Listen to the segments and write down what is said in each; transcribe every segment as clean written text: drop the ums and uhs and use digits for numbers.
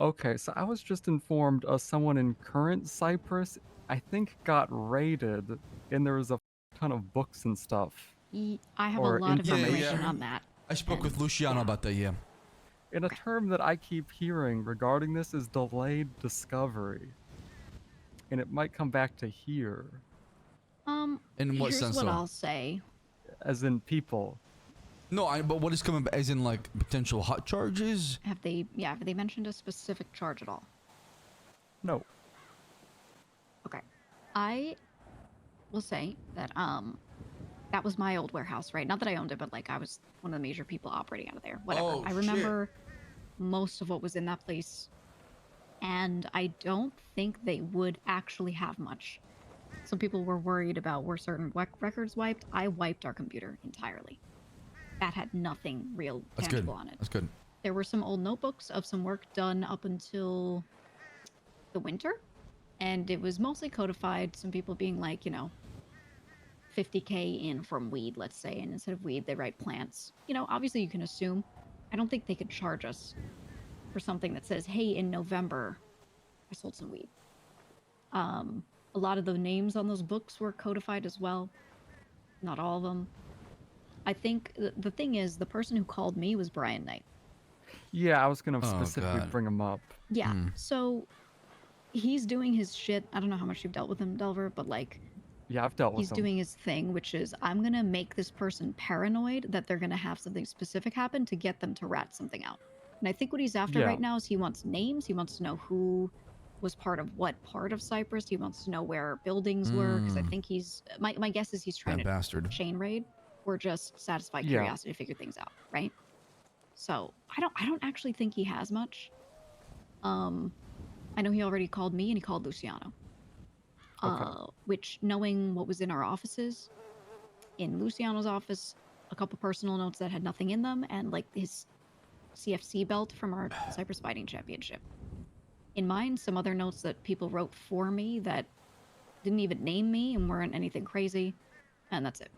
Okay, so I was just informed someone in current Cypress, I think, got raided, and there was a ton of books and stuff, I have a or lot of Yeah, information information. on that. I spoke with And Luciano yeah, about that, yeah. And a okay. term that I keep hearing regarding this is delayed discovery, and it might come back to here, In what Here's sense, what though? I'll say. as in people. No, but what is coming back, as in, like, potential hot charges? Have they mentioned a specific charge at all? No. Okay. I will say that that was my old warehouse, right? Not that I owned it, but like I was one of the major people operating out of there. Whatever. Oh, I shit. remember most of what was in that place, and I don't think they would actually have much. Some people were worried about were certain records wiped. I wiped our computer entirely. That had nothing real That's good. tangible on it. That's good. There were some old notebooks of some work done up until the winter, and it was mostly codified. Some people being like, 50K in from weed, let's say, and instead of weed, they write plants. Obviously you can assume. I don't think they could charge us for something that says, hey, in November, I sold some weed. A lot of the names on those books were codified as well. Not all of them. I think the thing is, the person who called me was Brian Knight. Yeah, I was gonna Oh, specifically God. bring him up. Yeah, so he's doing his shit. I don't know how much you've dealt with him, Delver, but like, Yeah, I've dealt he's with him. doing his thing, which is I'm gonna make this person paranoid that they're gonna have something specific happen to get them to rat something out. And I think what he's after Yeah. right now is he wants names. He wants to know who was part of what part of Cyprus. He wants to know where buildings were, because I think my guess is he's trying That to bastard. chain raid or just satisfy Yeah. curiosity to figure things out, right? So I don't actually think he has much. I know he already called me and he called Luciano. Okay. Which, knowing what was in our offices, in Luciano's office, a couple personal notes that had nothing in them, and like his CFC belt from our Cypress Fighting Championship. In mine, some other notes that people wrote for me that didn't even name me and weren't anything crazy, and that's it.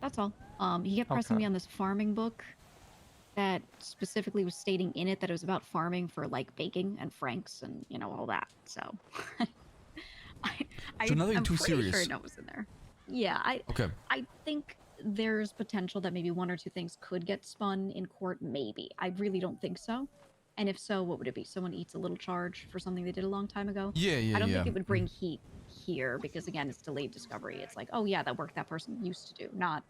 That's all. He kept pressing Okay. me on this farming book that specifically was stating in it that it was about farming for like baking and franks and all that. So So nothing I'm too pretty sure serious. I know what's in there. Yeah, Okay. I think there's potential that maybe one or two things could get spun in court. Maybe. I really don't think so. And if so, what would it be? Someone eats a little charge for something they did a long time ago. Yeah, I don't yeah. think it would bring heat here because again, it's delayed discovery. It's like, oh yeah, that work that person used to do, not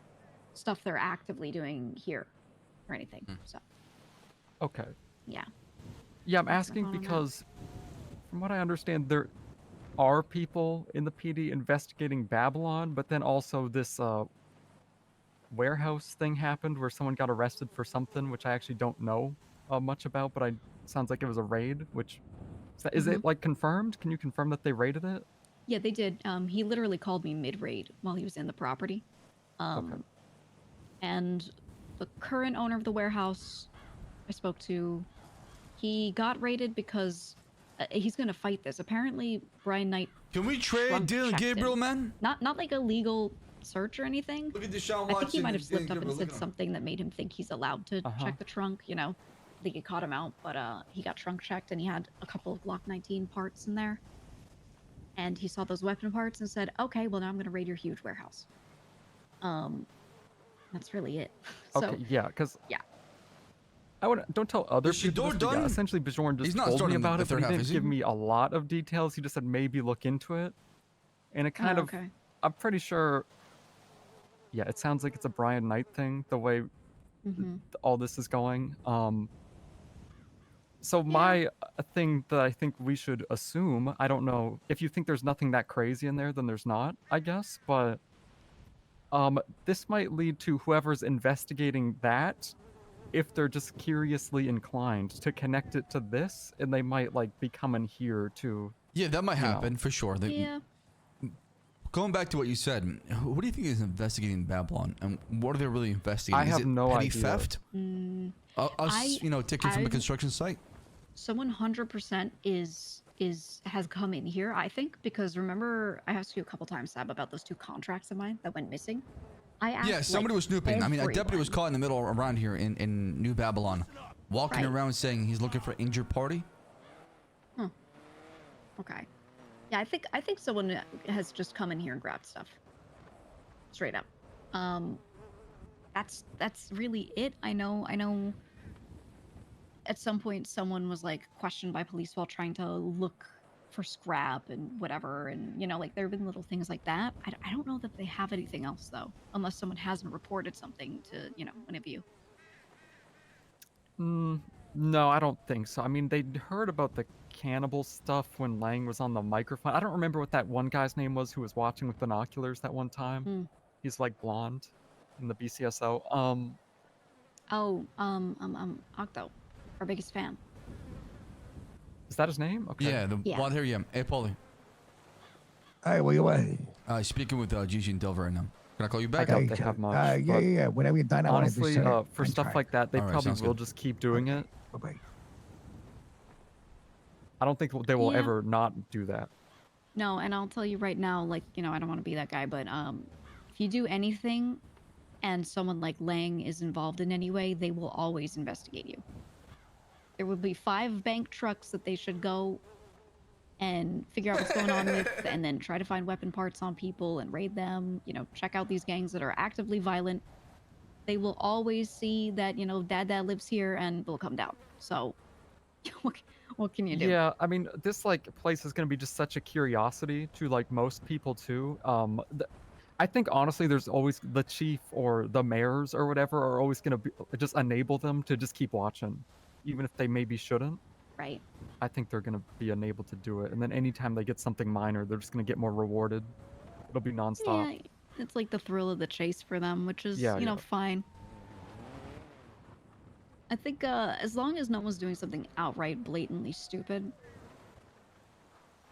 stuff they're actively doing here or anything. So Okay. yeah. Yeah, I'm That's my asking thought on that. because, from what I understand, there are people in the PD investigating Babylon, but then also this warehouse thing happened where someone got arrested for something, which I actually don't know much about, but sounds like it was a raid. Which is Mhm. it like confirmed? Can you confirm that they raided it? Yeah, they did. He literally called me mid-raid while he was in the property. Okay. And the current owner of the warehouse I spoke to, he got raided because he's going to fight this. Apparently, Brian Knight Can we trade trunk Dylan checked Gabriel, him. man? Not like a legal search or anything. Look at Deshaun I think he Watson might have and slipped Dylan up and Gabriel. said Look at him. something that made him think he's allowed to check the trunk. I think it caught him out, but he got trunk checked and he had a couple of Glock 19 parts in there. And he saw those weapon parts and said, "Okay, well now I'm going to raid your huge warehouse." That's really it. So Okay. Yeah, because yeah. don't tell other Is the people door this, but yeah, done? essentially Bjorn just He's not told me starting the about it, but third he half, didn't is he? give me a lot of details. He just said maybe look into it, and it kind Oh, of, okay. I'm pretty sure. Yeah, it sounds like it's a Brian Knight thing, the way all this is going. So my thing that I think we should assume, I don't know if you think there's nothing that crazy in there, then there's not, I guess, but this might lead to whoever's investigating that, if they're just curiously inclined to connect it to this, and they might like be coming here to. Yeah, that might happen for sure. Yeah. Going back to what you said, who do you think is investigating Babylon, and what are they really investigating? I have is it no petty idea. theft? Us, taking from a construction site? Someone 100% has come in here, I think, because remember I asked you a couple times, Sab, about those two contracts of mine that went missing. I asked, Yeah, somebody was snooping. I mean, a deputy was caught in the middle around here in New Babylon. walking Right. around saying he's looking for injured party. Okay. Yeah, I think someone has just come in here and grabbed stuff. Straight up. That's really it. I know at some point someone was like questioned by police while trying to look for scrap and whatever, and like there have been little things like that. I don't know that they have anything else though, unless someone hasn't reported something to one of you. No, I don't think so. I mean, they'd heard about the cannibal stuff when Lang was on the microphone. I don't remember what that one guy's name was who was watching with binoculars that one time. Hmm. He's like blonde in the BCSO. Octo, our biggest fan. Is that his name? Okay. Yeah, the Yeah. blonde hair. Yeah. Hey, Paulie. Hey, what you want? Speaking with Gigi and Delver right now. Can I call you I back? doubt Hey, they have much. yeah, but yeah. Whenever you're done, I want to honestly, for stuff like that, they All right, probably sounds will good. just keep doing it. Bye-bye. I don't think they will Yeah. ever not do that. No, and I'll tell you right now, like, I don't want to be that guy, but if you do anything and someone like Lang is involved in any way, they will always investigate you. There will be 5 bank trucks that they should go and figure out what's going on with, and then try to find weapon parts on people and raid them, check out these gangs that are actively violent. They will always see that, dad lives here, and they'll come down. So, what can you do? Yeah, I mean, this like place is gonna be just such a curiosity to like most people too. I think honestly, there's always the chief or the mayors or whatever are always gonna just enable them to just keep watching, even if they maybe shouldn't. Right. I think they're gonna be enabled to do it, and then anytime they get something minor, they're just gonna get more rewarded. It'll be nonstop. Yeah, it's like the thrill of the chase for them, which is, Yeah, yeah. fine. I think as long as no one's doing something outright blatantly stupid,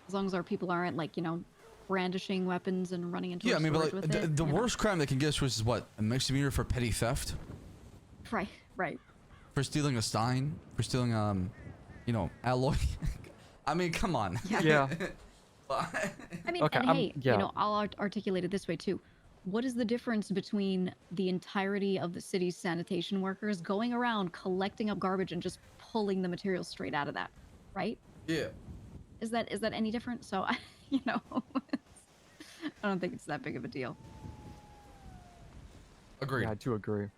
as long as our people aren't like, brandishing weapons and running into Yeah, a I mean, but storage like, with it, the worst crime they can get us was what? A misdemeanor for petty theft, Right. for stealing a stein, for stealing alloy. I mean, come on. Yeah. I mean, Okay, and hey, yeah. I'll articulate it this way too. What is the difference between the entirety of the city's sanitation workers going around collecting up garbage and just pulling the material straight out of that, right? Yeah. Is that any different? So, I don't think it's that big of a deal. Agreed. Yeah, I do agree.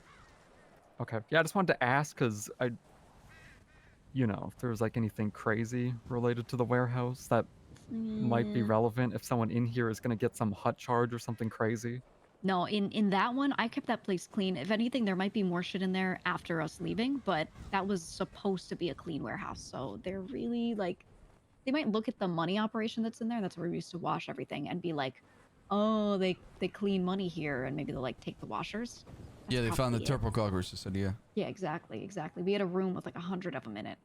Okay. Yeah, I just wanted to ask because if there was like anything crazy related to the warehouse that might be Mm, relevant if someone in here is going to get some hut charge or something crazy. No, in that one, I kept that place clean. If anything, there might be more shit in there after us leaving, but that was supposed to be a clean warehouse. So they're really like, they might look at the money operation that's in there. That's where we used to wash everything and be like, oh, they clean money here, and maybe they'll like take the washers. That's Yeah, they found the probably it. turbo coggers. They said, yeah. Yeah, exactly. We had a room with like 100 of them in it.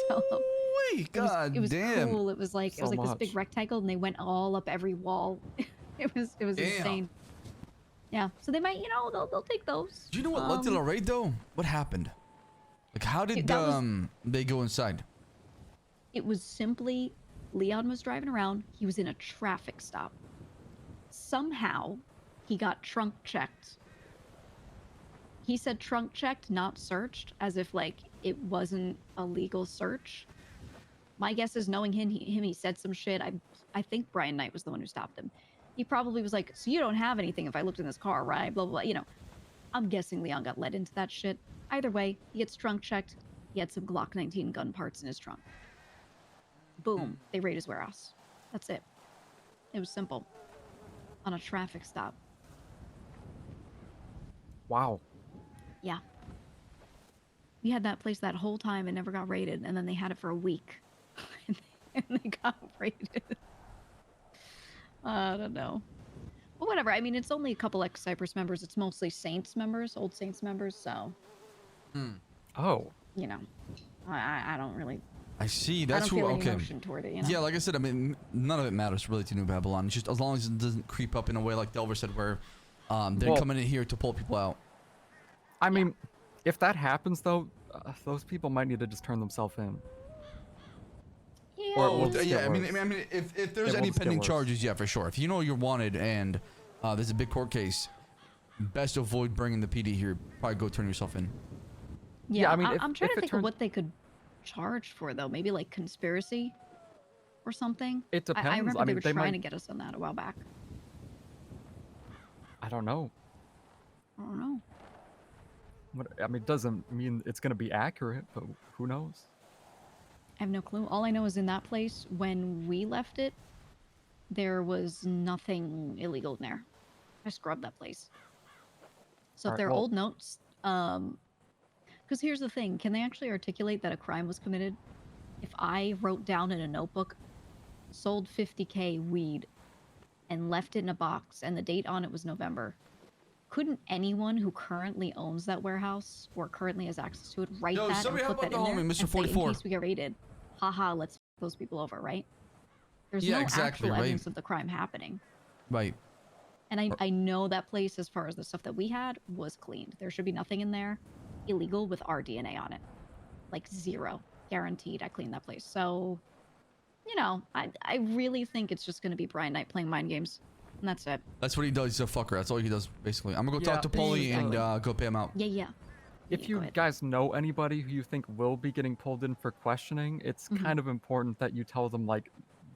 So Ooh-wee, God it was damn. cool. It was like So this much. big rectangle, and they went all up every wall. it was Damn. insane. Yeah, so they might, they'll take those. Do you know what led to the raid though? What happened? Like, how did that was- they go inside? It was simply Leon was driving around. He was in a traffic stop. Somehow, he got trunk checked. He said trunk checked, not searched, as if like it wasn't a legal search. My guess is, knowing him, he said some shit. I think Brian Knight was the one who stopped him. He probably was like, "So you don't have anything if I looked in this car, right?" Blah blah blah. I'm guessing Leon got led into that shit. Either way, he gets trunk checked. He had some Glock 19 gun parts in his trunk. Boom, they raid his warehouse. That's it. It was simple. On a traffic stop. Wow. Yeah. We had that place that whole time and never got raided, and then they had it for a week. and they got raided. I don't know. But whatever. I mean, it's only a couple ex-Cypress members. It's mostly Saints members, old Saints members, so, Oh. I don't really... I see. I That's don't who. feel any Okay. emotion toward it, Yeah, like I said, I mean, none of it matters really to New Babylon. It's just as long as it doesn't creep up in a way like Delver said, where they're Well- coming in here to pull people out. I mean, if that happens though, those people might need to just turn themselves in. Yeah. Or it will just yeah. get I mean, worse. if there's It will any just get pending worse. charges, yeah, for sure. If you know you're wanted and there's a big court case, best avoid bringing the PD here. Probably go turn yourself in. Yeah, I mean, I'm trying if to it think turns, of what they could charge for though. Maybe like conspiracy or something. it depends. I remember I they mean, were they trying might. to get us on that a while back. I don't know. I don't know. I mean, it doesn't mean it's gonna be accurate, but who knows? I have no clue. All I know is in that place, when we left it, there was nothing illegal in there. I scrubbed that place. So if Alright, they're well- old notes, because here's the thing, can they actually articulate that a crime was committed? If I wrote down in a notebook, sold 50K weed, and left it in a box, and the date on it was November, couldn't anyone who currently owns that warehouse or currently has access to it write Yo, that and somebody put help that out in the there homie, and Mr. say, in 44. case we get raided, haha, let's f those people over, right? There's Yeah, no exactly, actual right. evidence of the crime happening. Right. And I know that place, as far as the stuff that we had, was cleaned. There should be nothing in there illegal with our DNA on it. Like 0. Guaranteed I cleaned that place. So, you know, I really think it's just going to be Brian Knight playing mind games. And that's it. That's what he does. He's a fucker. That's all he does, basically. I'm gonna go Yeah, talk to Paulie exactly. and go pay him out. Yeah, yeah. If Yeah, you go ahead. guys know anybody who you think will be getting pulled in for questioning, it's Mhm. kind of important that you tell them, like,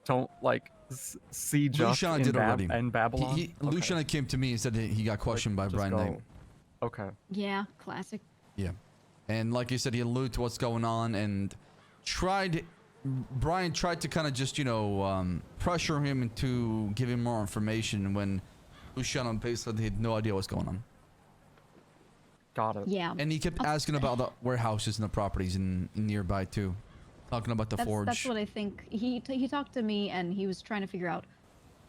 don't, like, see just Luciana in, did already. in Babylon. Okay. Luciana came to me and said that he got questioned by Just Brian go. Knight. Okay. Yeah, classic. Yeah. And like you said, he alluded to what's going on and Brian tried to kind of just, you know, pressure him into giving more information when Luciano basically had no idea what's going on. Got it. Yeah. And he kept asking about the warehouses and the properties in nearby too. Talking about the forge. That's what I think. He talked to me and he was trying to figure out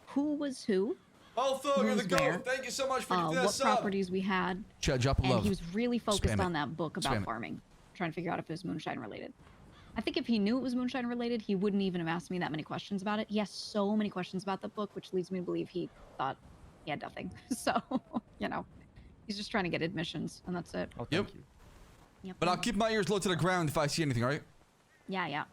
who was who, Oh, Phil, you're the who's goat. where, Thank you so much for what this properties we had, Chat, drop a and love. he was really focused Spam it. on that book about Spam it. farming, trying to figure out if it was moonshine related. I think if he knew it was moonshine related, he wouldn't even have asked me that many questions about it. He has so many questions about the book, which leads me to believe he thought he had nothing. So, you know, he's just trying to get admissions, and that's it. Oh, Yep. thank you. Yep. But I'll keep my ears low to the ground if I see anything, alright? Yeah, yeah.